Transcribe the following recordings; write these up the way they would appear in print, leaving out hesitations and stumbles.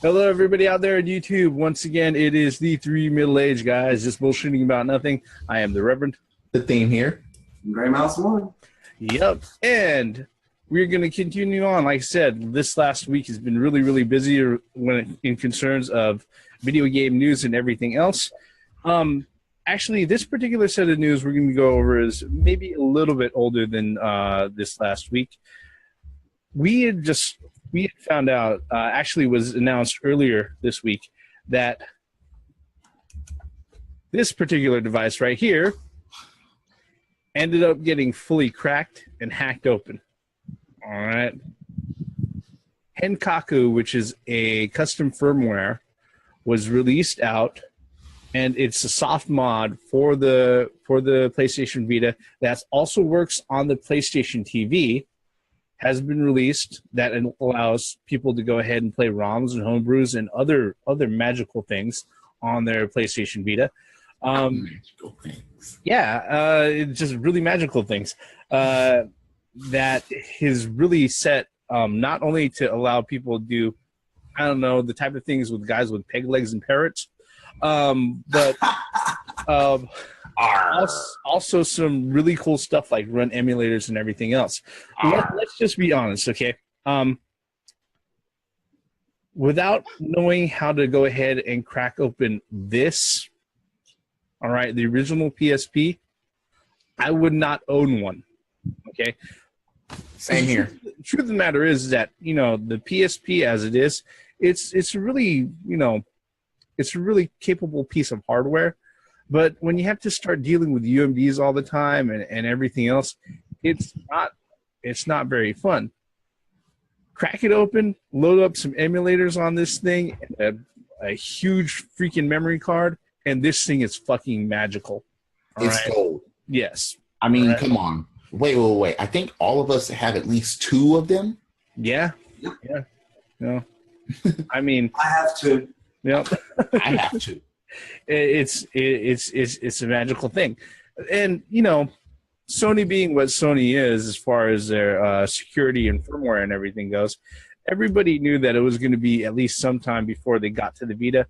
Hello, everybody out there on YouTube. Once again, it is the three middle-aged guys just bullshitting about nothing. I am the Reverend. The theme here. Gray Mouse 1. Yep. And we're going to continue on. Like I said, this last week has been really, really busy when in concerns of video game news and everything else. Actually, this particular set of news we're going to go over is maybe a little bit older than this last week. We had found out, actually was announced earlier this week, that this particular device right here ended up getting fully cracked and hacked open. All right. Henkaku, which is a custom firmware, was released out, and it's a soft mod for the PlayStation Vita that also works on the PlayStation TV. Has been released that allows people to go ahead and play ROMs and homebrews and other magical things on their PlayStation Vita. Magical things. Yeah, it's just really magical things that is really set not only to allow people to do, I don't know, the type of things with guys with peg legs and parrots, but also some really cool stuff like run emulators and everything else. Let's just be honest, okay? Without knowing how to go ahead and crack open this, all right, the original PSP, I would not own one, okay? Same here. The truth of the matter is that, you know, the PSP as it is, it's really, you know, it's a really capable piece of hardware. But when you have to start dealing with UMDs all the time and everything else, it's not very fun. Crack it open, load up some emulators on this thing, and a huge freaking memory card, and this thing is fucking magical. It's gold. Yes. I mean, come on. Wait. I think all of us have at least two of them. Yeah. Yep. Yeah. No. I mean, I have to. Yep. I have to. It's a magical thing, and you know, Sony being what Sony is as far as their security and firmware and everything goes, everybody knew that it was going to be at least sometime before they got to the Vita.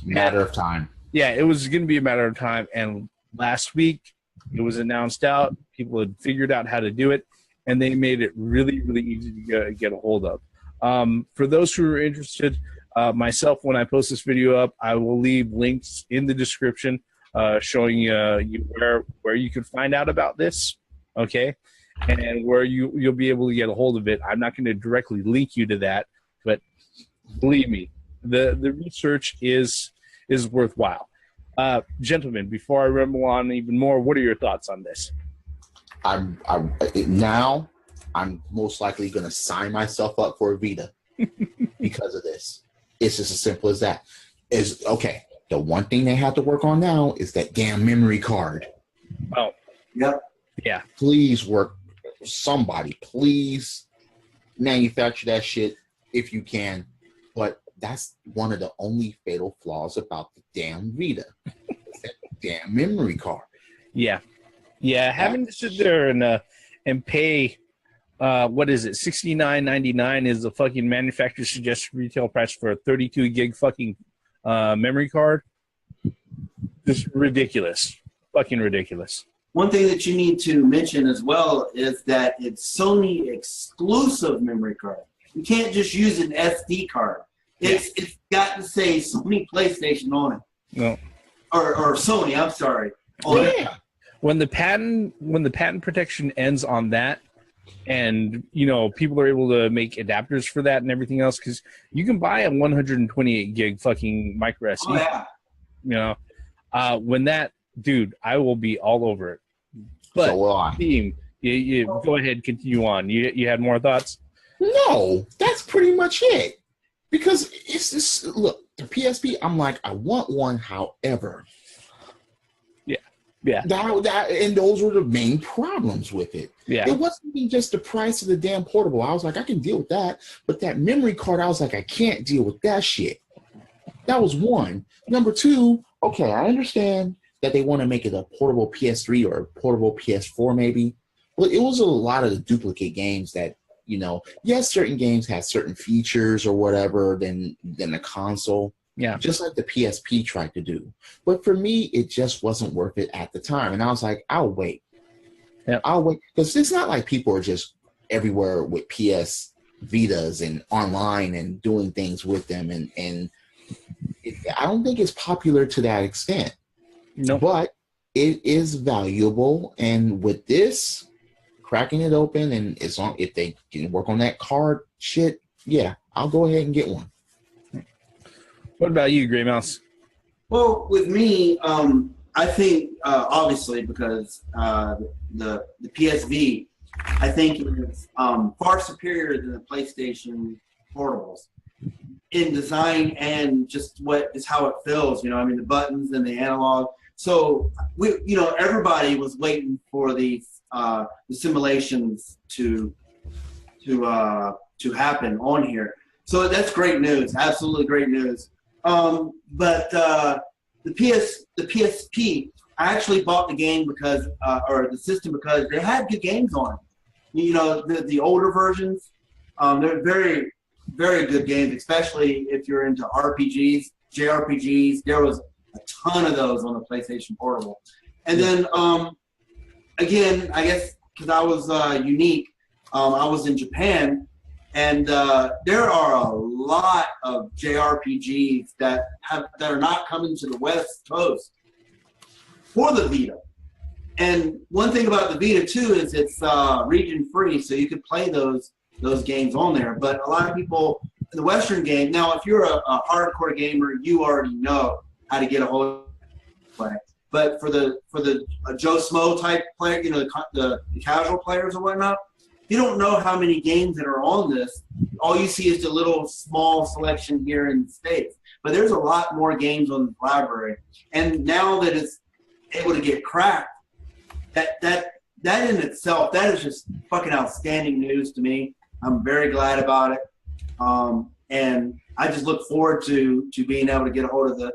Matter of time. Yeah, it was going to be a matter of time, and last week it was announced out. People had figured out how to do it, and they made it really, really easy to get a hold of. For those who are interested, myself, when I post this video up, I will leave links in the description showing you where you can find out about this, okay, and where you'll be able to get a hold of it. I'm not going to directly link you to that, but believe me, the research is worthwhile. Gentlemen, before I ramble on even more, what are your thoughts on this? Now I'm most likely going to sign myself up for a Vita because of this. It's just as simple as that. Okay, the one thing they have to work on now is that damn memory card. Oh, Yep. yeah. Please somebody, please manufacture that shit if you can. But that's one of the only fatal flaws about the damn Vita. That damn memory card. Yeah. Having to sit there and pay. What is it? $69.99 is the fucking manufacturer suggested retail price for a 32 gig fucking memory card. Just ridiculous. Fucking ridiculous. One thing that you need to mention as well is that it's Sony exclusive memory card. You can't just use an SD card. It's got to say Sony PlayStation on it. No. Or Sony, I'm sorry. On it. When the patent protection ends on that, and you know, people are able to make adapters for that and everything else, because you can buy a 128 gig fucking micro SD. Oh, yeah. You know, when that, dude, I will be all over it. But So will I. Team, you go ahead, continue on. You had more thoughts? No, that's pretty much it. Because it's just, look, the PSP, I'm like, I want one, however. Yeah. And those were the main problems with it. Yeah. It wasn't even just the price of the damn portable. I was like, I can deal with that. But that memory card, I was like, I can't deal with that shit. That was one. Number two, okay, I understand that they want to make it a portable PS3 or a portable PS4 maybe. But it was a lot of the duplicate games that you know, yes, certain games have certain features or whatever than the console. Yeah. Just like the PSP tried to do. But for me, it just wasn't worth it at the time. And I was like, I'll wait. Yeah. I'll wait. Because it's not like people are just everywhere with PS Vitas and online and doing things with them. And I don't think it's popular to that extent. No. But it is valuable. And with this, cracking it open, and it's on, if they can work on that card shit, yeah, I'll go ahead and get one. What about you, Gray Mouse? Well, with me, I think obviously because the PSV, I think is far superior than the PlayStation portables in design and just what is how it feels. You know, I mean the buttons and the analog. So we, you know, everybody was waiting for the simulations to happen on here. So that's great news. Absolutely great news. But the PSP, I actually bought the game because, or the system because they had good games on it. You know, the older versions, they're very, very good games, especially if you're into RPGs, JRPGs. There was a ton of those on the PlayStation Portable. And then, again, I guess because I was unique, I was in Japan. And there are a lot of JRPGs that are not coming to the West Coast for the Vita. And one thing about the Vita too is it's region free, so you could play those games on there. But a lot of people in the Western game now, if you're a hardcore gamer, you already know how to get a hold of play. But for the Joe Smo type player, you know, the casual players or whatnot. You don't know how many games that are on this. All you see is the little small selection here in the States. But there's a lot more games on the library. And now that it's able to get cracked, that in itself, that is just fucking outstanding news to me. I'm very glad about it. And I just look forward to being able to get a hold of the,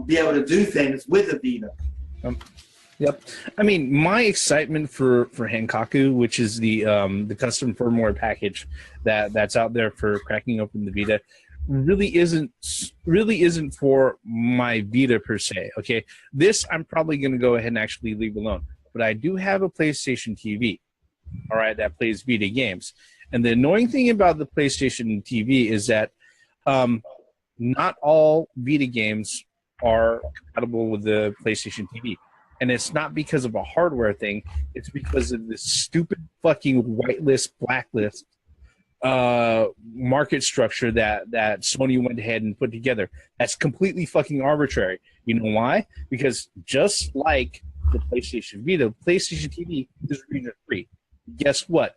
be able to do things with the Vita. Yep. I mean, my excitement for Henkaku, which is the custom firmware package that's out there for cracking open the Vita, really isn't for my Vita per se. Okay, this I'm probably going to go ahead and actually leave alone. But I do have a PlayStation TV, all right, that plays Vita games. And the annoying thing about the PlayStation TV is that not all Vita games are compatible with the PlayStation TV. And it's not because of a hardware thing. It's because of this stupid fucking whitelist, blacklist market structure that Sony went ahead and put together. That's completely fucking arbitrary. You know why? Because just like the PlayStation Vita, PlayStation TV is region free. Guess what?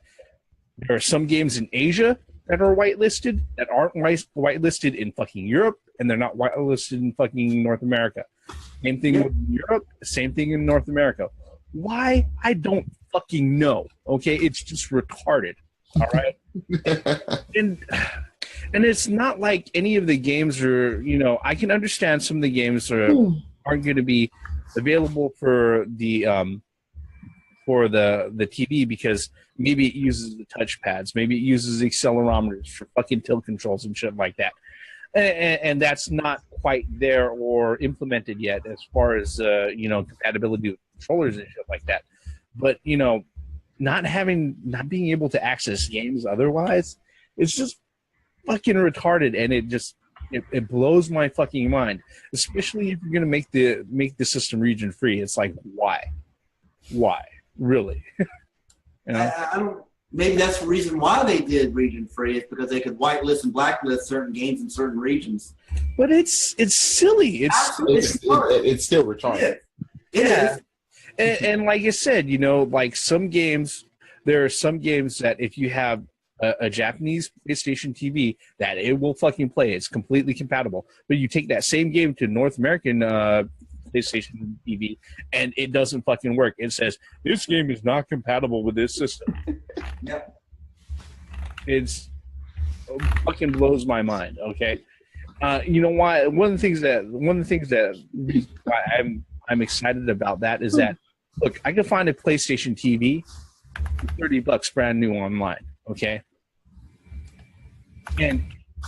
There are some games in Asia that are whitelisted that aren't whitelisted in fucking Europe, and they're not whitelisted in fucking North America. Same thing with Europe, same thing in North America. Why? I don't fucking know. Okay, it's just retarded. All right, and it's not like any of the games are. You know, I can understand some of the games aren't going to be available for the TV because maybe it uses the touchpads, maybe it uses accelerometers for fucking tilt controls and shit like that. And that's not quite there or implemented yet as far as, compatibility with controllers and shit like that. But, you know, not being able to access games otherwise, it's just fucking retarded. And it blows my fucking mind, especially if you're going to make the system region free. It's like, why? Really? You know? I don't. Maybe that's the reason why they did region free. It's because they could whitelist and blacklist certain games in certain regions. But it's silly. It's still retarded. It is. And like I said, you know, like some games, there are some games that if you have a Japanese PlayStation TV, that it will fucking play. It's completely compatible. But you take that same game to North American PlayStation TV, and it doesn't fucking work. It says, this game is not compatible with this system. Yep. It's fucking blows my mind, okay? You know why? One of the things that why I'm excited about that is that, look, I can find a PlayStation TV $30 brand new online. Okay, and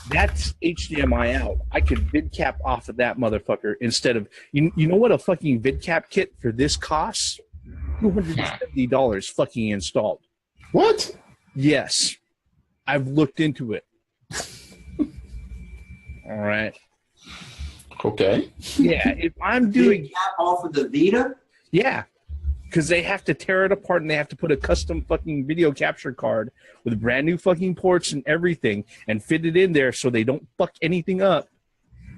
that's HDMI out. I could vid cap off of that motherfucker instead of you know what a fucking vid cap kit for this costs? $270 fucking installed. What? Yes, I've looked into it. All right. Okay. Yeah, if I'm doing cap off of the Vita. Yeah, because they have to tear it apart and they have to put a custom fucking video capture card with brand new fucking ports and everything and fit it in there so they don't fuck anything up.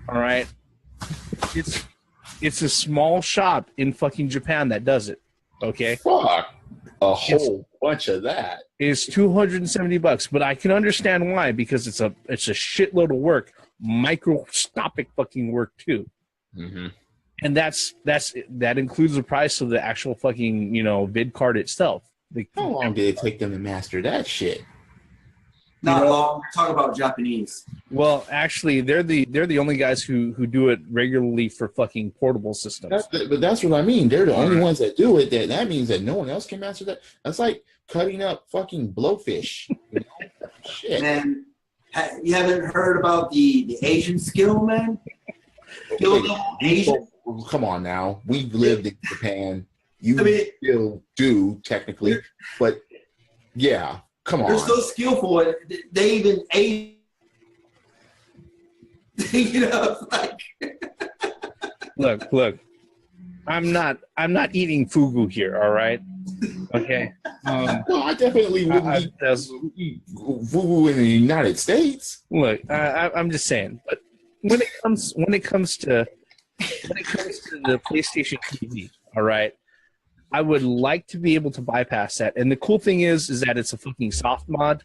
All right. It's a small shop in fucking Japan that does it. Okay. Fuck. A whole bunch of that. It's $270, but I can understand why, because it's a shitload of work, microscopic fucking work too. Mm-hmm. And that includes the price of the actual fucking, vid card itself. How long did it take them to master that shit? Not long. Talk about Japanese. Well, actually, they're the only guys who do it regularly for fucking portable systems. But that's what I mean. They're the only ones that do it. That means that no one else can master that. That's like cutting up fucking blowfish. Shit. Man, you haven't heard about the Asian skill, man? Asian. Come on now. We've lived in Japan. You still do, technically. But, yeah. Come on. They're so skillful. They even ate. It's like. Look. I'm not eating fugu here. All right. Okay. No, I definitely wouldn't eat fugu in the United States. Look, I'm just saying. But when it comes to the PlayStation TV, all right. I would like to be able to bypass that. And the cool thing is that it's a fucking soft mod.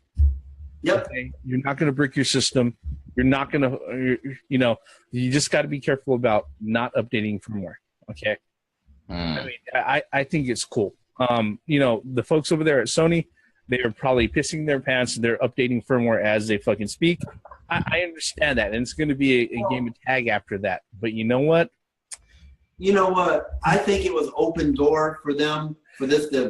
Yep. Okay? You're not going to brick your system. You're not going to, you just got to be careful about not updating firmware. Okay. I mean, I think it's cool. The folks over there at Sony, they are probably pissing their pants and they're updating firmware as they fucking speak. I understand that. And it's going to be a game of tag after that. But you know what? You know what? I think it was open door for them for this to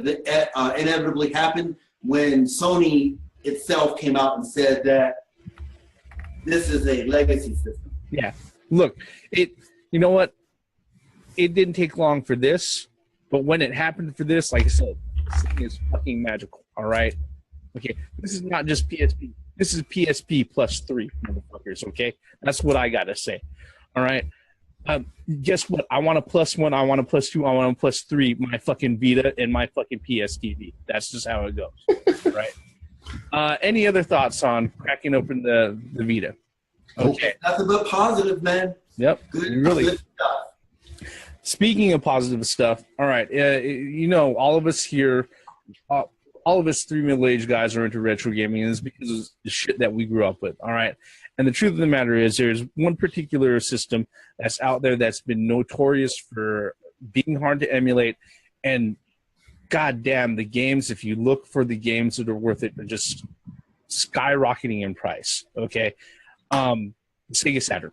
inevitably happen when Sony itself came out and said that this is a legacy system. Yeah. Look, you know what? It didn't take long for this, but when it happened for this, like I said, this thing is fucking magical. All right? Okay. This is not just PSP. This is PSP plus 3, motherfuckers. Okay? That's what I got to say. All right? Guess what? I want a +1, I want a +2, I want a +3, my fucking Vita and my fucking PS TV. That's just how it goes, right? Any other thoughts on cracking open the Vita? Okay. Nothing but positive, man. Yep. Good stuff. Speaking of positive stuff, all right, all of us here, all of us 3 middle-aged guys are into retro gaming, and it's because of the shit that we grew up with, all right? And the truth of the matter is there's one particular system that's out there that's been notorious for being hard to emulate, and goddamn, the games, if you look for the games that are worth it, are just skyrocketing in price, okay? Sega Saturn.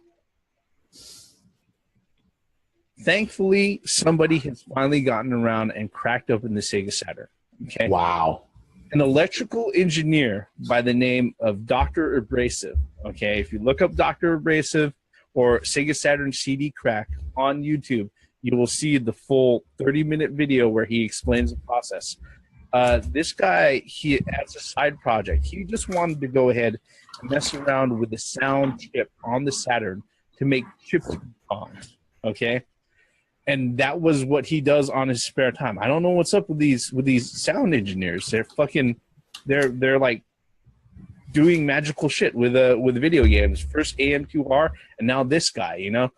Thankfully, somebody has finally gotten around and cracked open the Sega Saturn, okay? Wow. An electrical engineer by the name of Dr. Abrasive. Okay, if you look up Dr. Abrasive or Sega Saturn CD crack on YouTube, you will see the full 30-minute video where he explains the process. This guy, he as a side project, he just wanted to go ahead and mess around with the sound chip on the Saturn to make chip songs. Okay, and that was what he does on his spare time. I don't know what's up with these sound engineers. They're fucking, they're like doing magical shit with video games. First AM2R, and now this guy,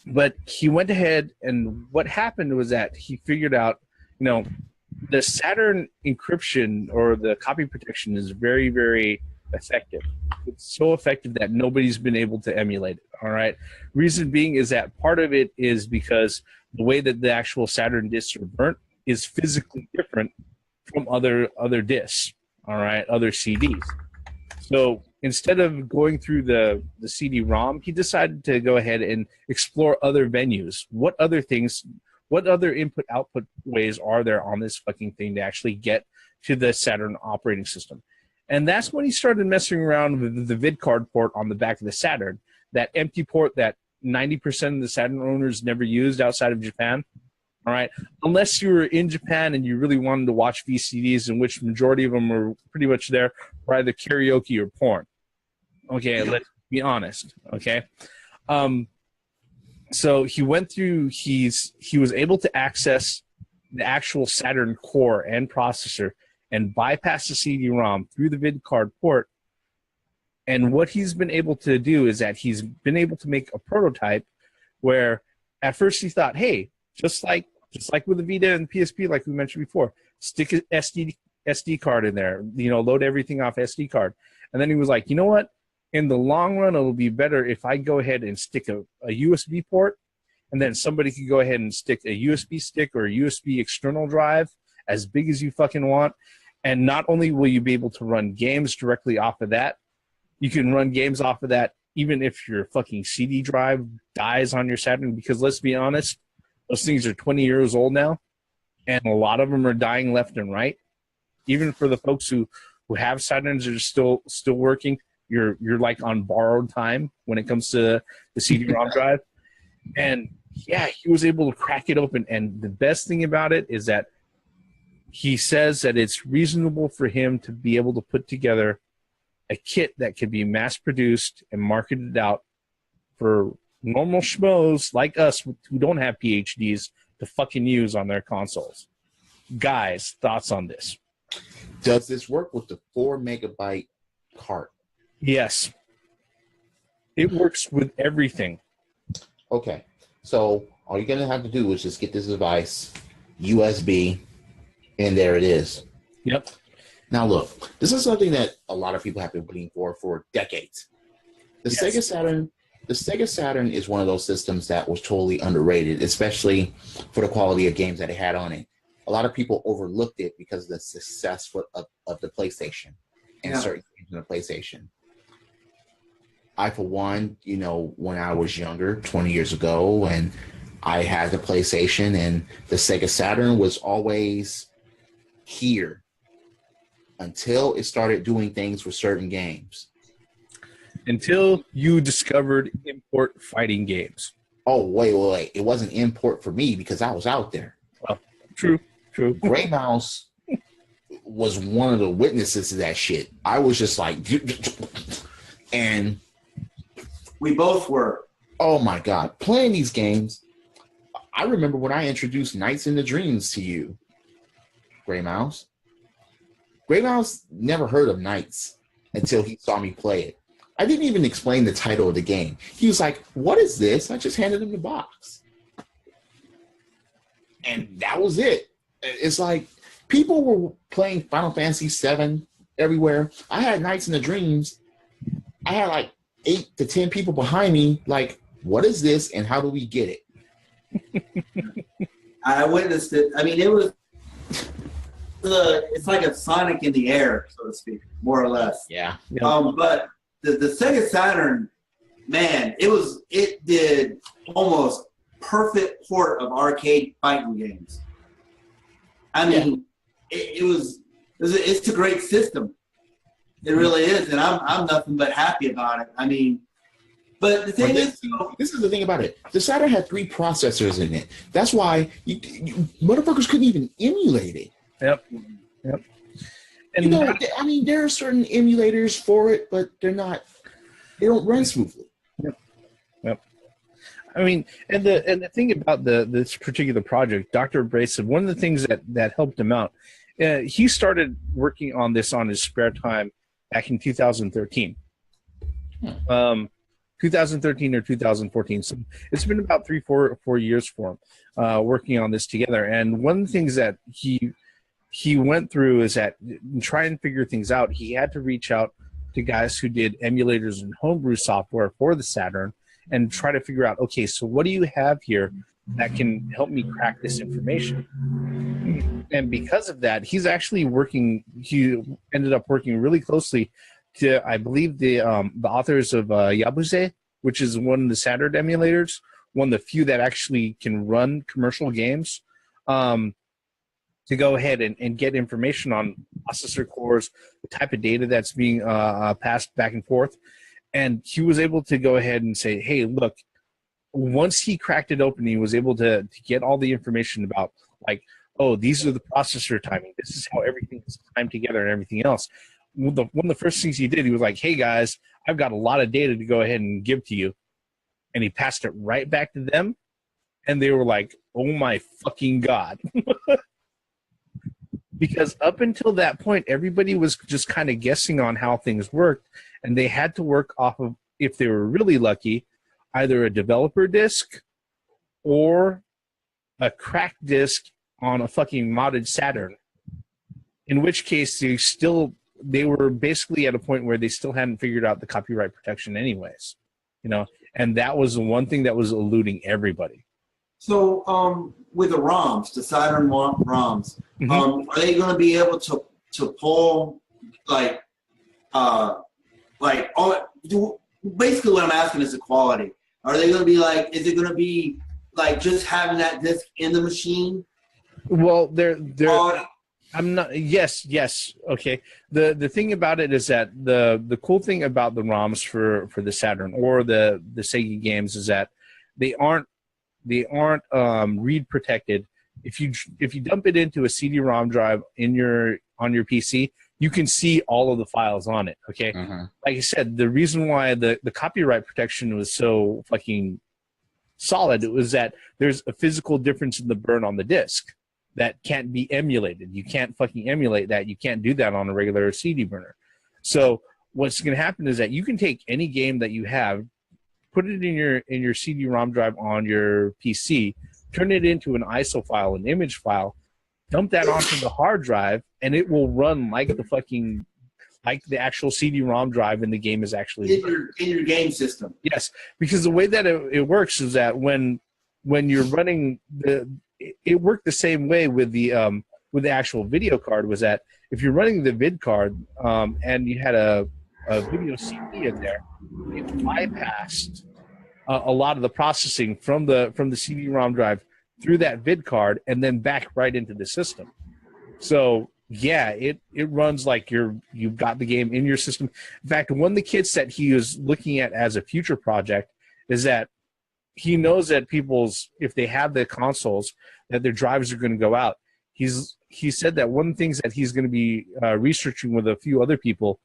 But he went ahead, and what happened was that he figured out, the Saturn encryption or the copy protection is very, very effective. It's so effective that nobody's been able to emulate it. All right. Reason being is that part of it is because the way that the actual Saturn discs are burnt is physically different from other discs. All right, other CDs. So instead of going through the CD-ROM, he decided to go ahead and explore other venues. What other things what other input-output ways are there on this fucking thing to actually get to the Saturn operating system? And that's when he started messing around with the vid card port on the back of the Saturn, that empty port that 90% of the Saturn owners never used outside of Japan. All right, unless you were in Japan and you really wanted to watch VCDs, in which majority of them were pretty much there for either karaoke or porn. Okay, let's be honest. Okay, so he went through. He was able to access the actual Saturn core and processor and bypass the CD-ROM through the vid card port. And what he's been able to do is that he's been able to make a prototype where at first he thought, hey, just like with the Vita and the PSP, like we mentioned before, stick an SD card in there, load everything off SD card. And then he was like, you know what? In the long run, it'll be better if I go ahead and stick a USB port, and then somebody could go ahead and stick a USB stick or a USB external drive as big as you fucking want. And not only will you be able to run games directly off of that, you can run games off of that even if your fucking CD drive dies on your Saturn, because let's be honest, those things are 20 years old now, and a lot of them are dying left and right. Even for the folks who have Saturns that are still working, you're like on borrowed time when it comes to the CD-ROM drive. And yeah, he was able to crack it open. And the best thing about it is that he says that it's reasonable for him to be able to put together a kit that can be mass-produced and marketed out for normal schmoes like us who don't have PhDs to fucking use on their consoles. Guys, thoughts on this? Does this work with the 4 megabyte cart? Yes. It works with everything. Okay. So all you're going to have to do is just get this device, USB, and there it is. Yep. Now look, this is something that a lot of people have been waiting for decades. The Sega Saturn is one of those systems that was totally underrated, especially for the quality of games that it had on it. A lot of people overlooked it because of the success of the PlayStation and certain games in the PlayStation. I, for one, when I was younger, 20 years ago, and I had the PlayStation, and the Sega Saturn was always here until it started doing things with certain games. Until you discovered import fighting games. Oh, wait. It wasn't import for me because I was out there. Well, true. Gray Mouse was one of the witnesses to that shit. I was just like, and we both were. Oh my God, playing these games. I remember when I introduced Nights into Dreams to you, Gray Mouse. Gray Mouse never heard of Nights until he saw me play it. I didn't even explain the title of the game. He was like, what is this? I just handed him the box. And that was it. It's like people were playing Final Fantasy VII everywhere. I had Nights into Dreams. I had like 8 to 10 people behind me like, what is this and how do we get it? I witnessed it. I mean, it's like a Sonic in the air, so to speak, more or less. Yeah. But the Sega Saturn, man, it did almost perfect port of arcade fighting games. I mean, it's a great system. It really is, and I'm nothing but happy about it. I mean, but the thing is, this is the thing about it. The Saturn had 3 processors in it. That's why you motherfuckers couldn't even emulate it. Yep. And I mean, there are certain emulators for it, but they don't run smoothly. Yep. I mean, and the thing about this particular project, Dr. Abrasive, one of the things that helped him out, he started working on this on his spare time back in 2013. 2013 or 2014. So it's been about 4 years for him working on this together. And one of the things that he went through is that in trying to figure things out, he had to reach out to guys who did emulators and homebrew software for the Saturn and try to figure out, okay, so what do you have here that can help me crack this information? And because of that, he ended up working really closely to, I believe, the authors of Yabuse, which is one of the Saturn emulators, one of the few that actually can run commercial games, to go ahead and get information on processor cores, the type of data that's being passed back and forth. And he was able to go ahead and say, hey, look, once he cracked it open, he was able to get all the information about, like, oh, these are the processor timing. This is how everything is timed together and everything else. One of the first things he did, he was like, hey, guys, I've got a lot of data to go ahead and give to you. And he passed it right back to them. And they were like, oh, my fucking God. Because up until that point, everybody was just kind of guessing on how things worked. And they had to work off of, if they were really lucky, either a developer disk or a cracked disk on a fucking modded Saturn. In which case, they were basically at a point where they still hadn't figured out the copyright protection anyways. You know, and that was the one thing that was eluding everybody. So, with the ROMs, the Saturn ROMs, are they going to be able to pull basically what I'm asking is the quality. Are they going to be like? Is it going to be like just having that disc in the machine? Well, I'm not. Yes. Okay. The thing about it is that the cool thing about the ROMs for the Saturn or the Sega games is that they aren't read protected. If you dump it into a CD-ROM drive on your PC, you can see all of the files on it. Okay. Like I said, the reason why the copyright protection was so fucking solid, it was that there's a physical difference in the burn on the disk that can't be emulated. You can't fucking emulate that. You can't do that on a regular CD burner. So what's going to happen is that you can take any game that you have, put it in your CD-ROM drive on your PC, turn it into an ISO file, an image file, dump that onto the hard drive, and it will run like the actual CD-ROM drive, and the game is actually in your game system. Yes, because the way that it works is that when you're running it worked the same way with the actual video card. Was that if you're running the vid card and you had a video CD in there, it bypassed a lot of the processing from the CD-ROM drive through that vid card and then back right into the system. So yeah, it runs like you've got the game in your system. In fact, one of the kits that he was looking at as a future project is that he knows that if they have the consoles, that their drives are going to go out. He said that one of the things that he's going to be researching with a few other people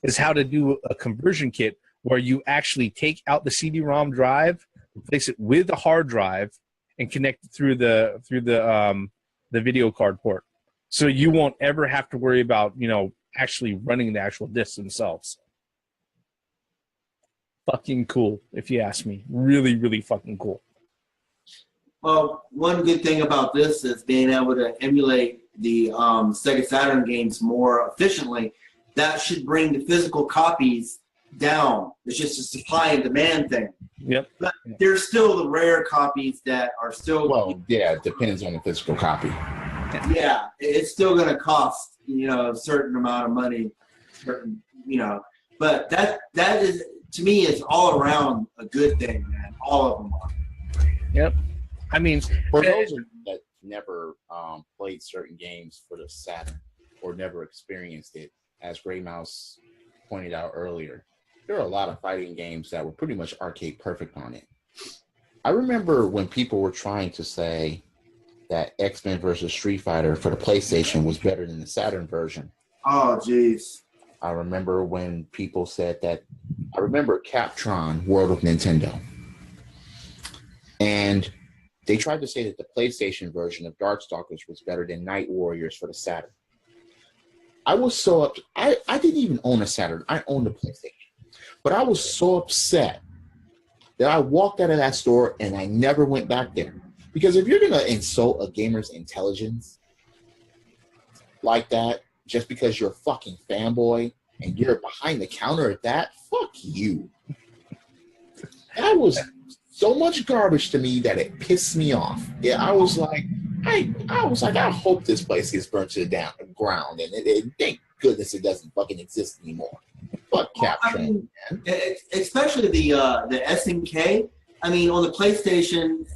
is how to do a conversion kit where you actually take out the CD-ROM drive, replace it with a hard drive, and connect it through the video card port. So you won't ever have to worry about, actually running the actual discs themselves. Fucking cool, if you ask me. Really, really fucking cool. Well, one good thing about this is being able to emulate the Sega Saturn games more efficiently. That should bring the physical copies down. It's just a supply and demand thing. Yep. But there's still the rare copies that are still... Well, yeah, it depends on the physical copy. Yeah, it's still going to cost, a certain amount of money, but that is, to me, it's all around a good thing, man. All of them are. Yep. I mean, for those that never played certain games for the Saturn or never experienced it, as Gray Mouse pointed out earlier, there are a lot of fighting games that were pretty much arcade perfect on it. I remember when people were trying to say that X-Men versus Street Fighter for the PlayStation was better than the Saturn version. Oh, jeez. I remember when people said that. I remember Captron World of Nintendo. And they tried to say that the PlayStation version of Darkstalkers was better than Night Warriors for the Saturn. I was so upset. I didn't even own a Saturn. I owned a PlayStation. But I was so upset that I walked out of that store and I never went back there. Because if you're going to insult a gamer's intelligence like that, just because you're a fucking fanboy and you're behind the counter at that, fuck you. That was so much garbage to me that it pissed me off. Yeah, I was like, I hope this place gets burnt to the ground, and thank goodness it doesn't fucking exist anymore. Fuck Captron, man. Especially the SNK. I mean, on the PlayStation,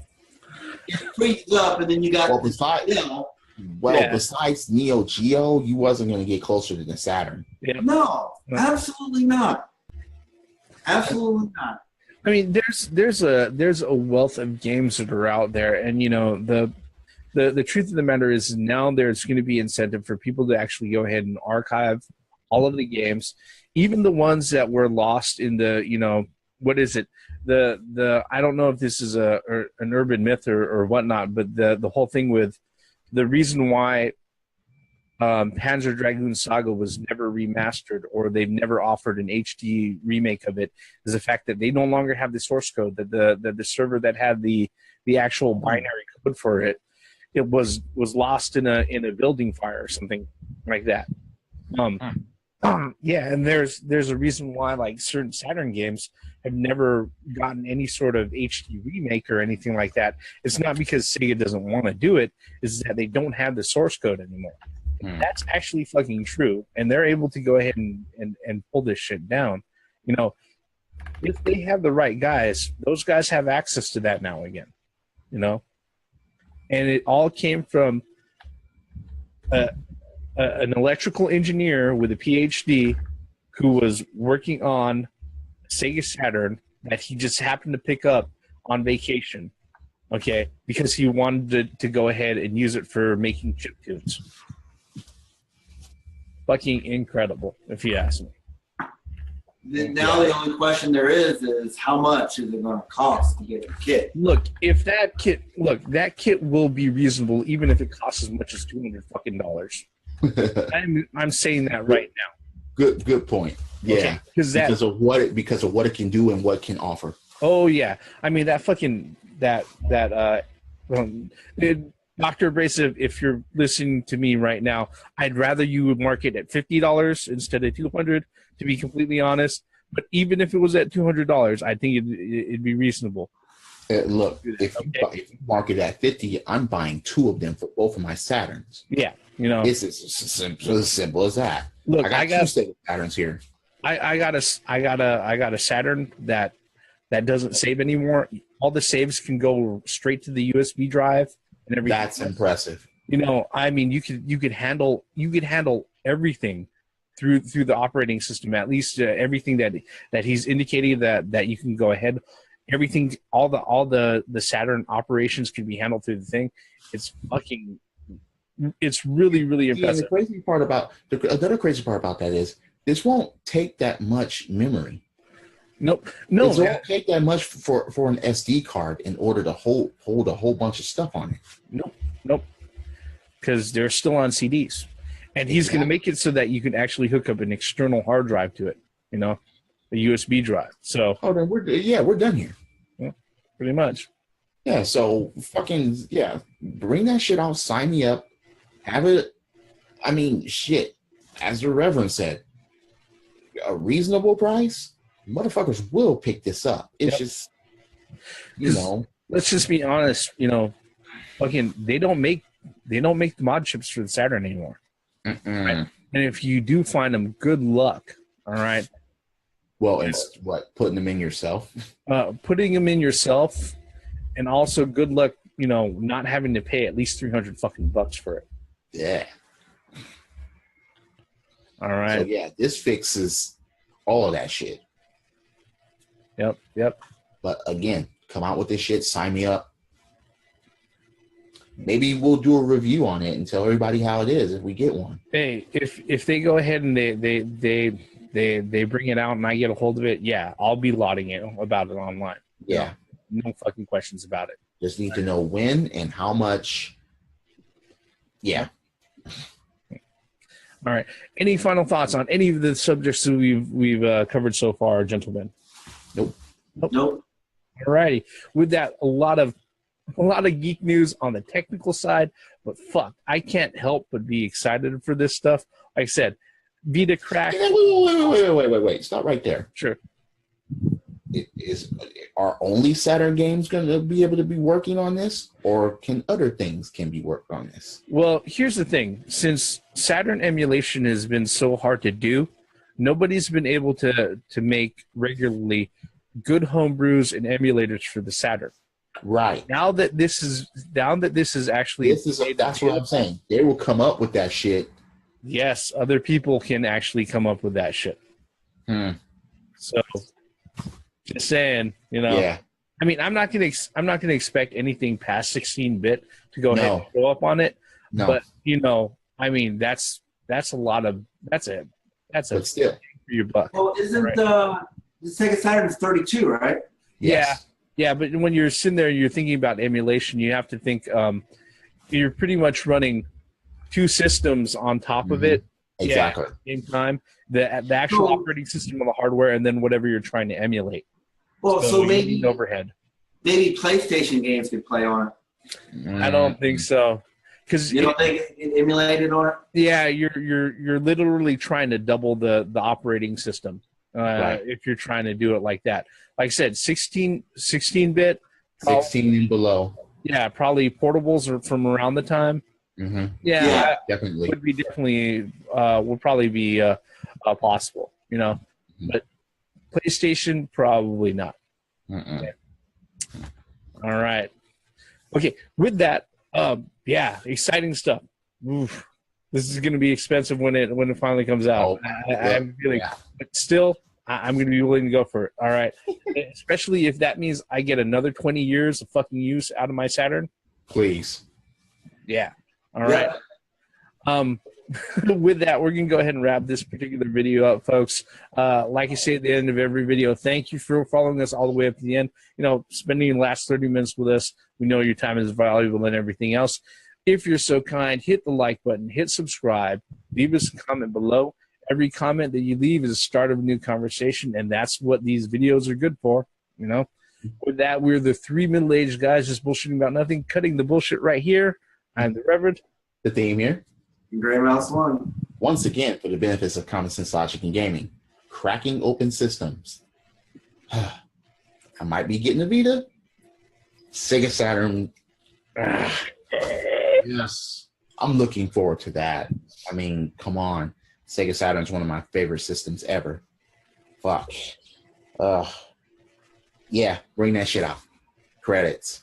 it freezes up, and then you got besides Neo Geo, you wasn't going to get closer to the Saturn. Yeah. No, absolutely not. Absolutely not. I mean, there's a wealth of games that are out there, and you know the truth of the matter is now there's going to be incentive for people to actually go ahead and archive all of the games, even the ones that were lost in the, you know, what is it? The I don't know if this is an urban myth or whatnot, but the whole thing with the reason why Panzer Dragoon Saga was never remastered, or they've never offered an HD remake of it, is the fact that they no longer have the source code, that the server that had the actual binary code for it was lost in a building fire or something like that. Yeah, and there's a reason why like certain Saturn games have never gotten any sort of HD remake or anything like that. It's not because Sega doesn't want to do it, it's that they don't have the source code anymore. That's actually fucking true, and they're able to go ahead and pull this shit down. You know, if they have the right guys, those guys have access to that now again. You know, and it all came from an electrical engineer with a PhD who was working on Sega Saturn that he just happened to pick up on vacation, okay, because he wanted to go ahead and use it for making chiptunes. Fucking incredible, if you ask me. Now the only question there is how much is it going to cost to get a kit? Look, that kit will be reasonable, even if it costs as much as $200 fucking dollars. I'm saying that right now. Good point. Yeah, okay, because of what it can do and what it can offer. Oh yeah, I mean Dr. Abrasive, if you're listening to me right now, I'd rather you would mark it at $50 instead of $200, to be completely honest. But even if it was at $200, I think it'd be reasonable. Look, if you mark it at $50, I'm buying 2 of them for both of my Saturns. Yeah, you know, it's as simple as that. Look, I got 2 Sega Saturns here. I got a Saturn that doesn't save anymore. All the saves can go straight to the USB drive. That's impressive. You know, I mean, you could handle everything through the operating system. At least everything that he's indicating that you can go ahead. Everything, all the Saturn operations can be handled through the thing. It's really really impressive. And another crazy part about that is this won't take that much memory. No, it won't take that much for an SD card in order to hold a whole bunch of stuff on it. Nope. Because they're still on CDs, and he's going to make it so that you can actually hook up an external hard drive to it. You know, a USB drive. So, then we're done here. Yeah, pretty much. Yeah. So bring that shit out. Sign me up. Have it. I mean, shit. As the Reverend said, a reasonable price. Motherfuckers will pick this up. It's just, you know. Let's just be honest. You know, fucking, they don't make the mod chips for the Saturn anymore. Right? And if you do find them, good luck. All right. Well, it's putting them in yourself. Putting them in yourself, and also good luck. You know, not having to pay at least $300 fucking bucks for it. Yeah. All right. So this fixes all of that shit. Yep. But again, come out with this shit, sign me up. Maybe we'll do a review on it and tell everybody how it is if we get one. Hey, if they go ahead and they bring it out and I get a hold of it, I'll be lauding it about it online. Yeah. No fucking questions about it. Just need to know when and how much. Yeah. All right. Any final thoughts on any of the subjects that we've covered so far, gentlemen? Nope. All righty. With that, a lot of geek news on the technical side, but fuck, I can't help but be excited for this stuff. Like I said, Vita crack. Wait. Stop right there. Sure. Are only Saturn games going to be able to be working on this, or can other things be worked on this? Well, here's the thing. Since Saturn emulation has been so hard to do, nobody's been able to make regularly good homebrews and emulators for the Saturn. Right. Now that this is actually that's what I'm saying. They will come up with that shit. Yes, other people can actually come up with that shit. So, just saying, Yeah. I mean, I'm not gonna expect anything past 16-bit to go ahead and show up on it. No. But I mean, that's a lot of but still for your buck. Well, isn't the Sega Saturn 32, right? Yes. Yeah, but when you're sitting there, you're thinking about emulation. You have to think you're pretty much running two systems on top of it. Exactly. At the same time, the actual operating system on the hardware, and then whatever you're trying to emulate. Well, so maybe overhead. Maybe PlayStation games could play on it. I don't think so. Because you don't think it emulated on it? Yeah, you're literally trying to double the operating system if you're trying to do it like that. Like I said, 16-bit, 16 and below. Yeah, probably portables are from around the time. Yeah, definitely would probably be possible, but PlayStation probably not. Yeah. All right. Okay. With that, exciting stuff. Oof. This is going to be expensive when it finally comes out. I'm feeling, but still, I'm going to be willing to go for it. All right. Especially if that means I get another 20 years of fucking use out of my Saturn. Please. Yeah. All right. With that, we're going to go ahead and wrap this particular video up, folks. Like I say at the end of every video, thank you for following us all the way up to the end. Spending the last 30 minutes with us. We know your time is valuable and everything else. If you're so kind, hit the like button, hit subscribe, leave us a comment below. Every comment that you leave is the start of a new conversation, and that's what these videos are good for, With that, we're the three middle-aged guys just bullshitting about nothing, cutting the bullshit right here. I'm the Reverend. The theme here. Gray Mouse 1. Once again, for the benefits of common sense logic and gaming, cracking open systems. I might be getting a Vita. Sega Saturn. Yes. I'm looking forward to that. I mean, come on. Sega Saturn is one of my favorite systems ever. Fuck. Yeah, bring that shit out. Credits.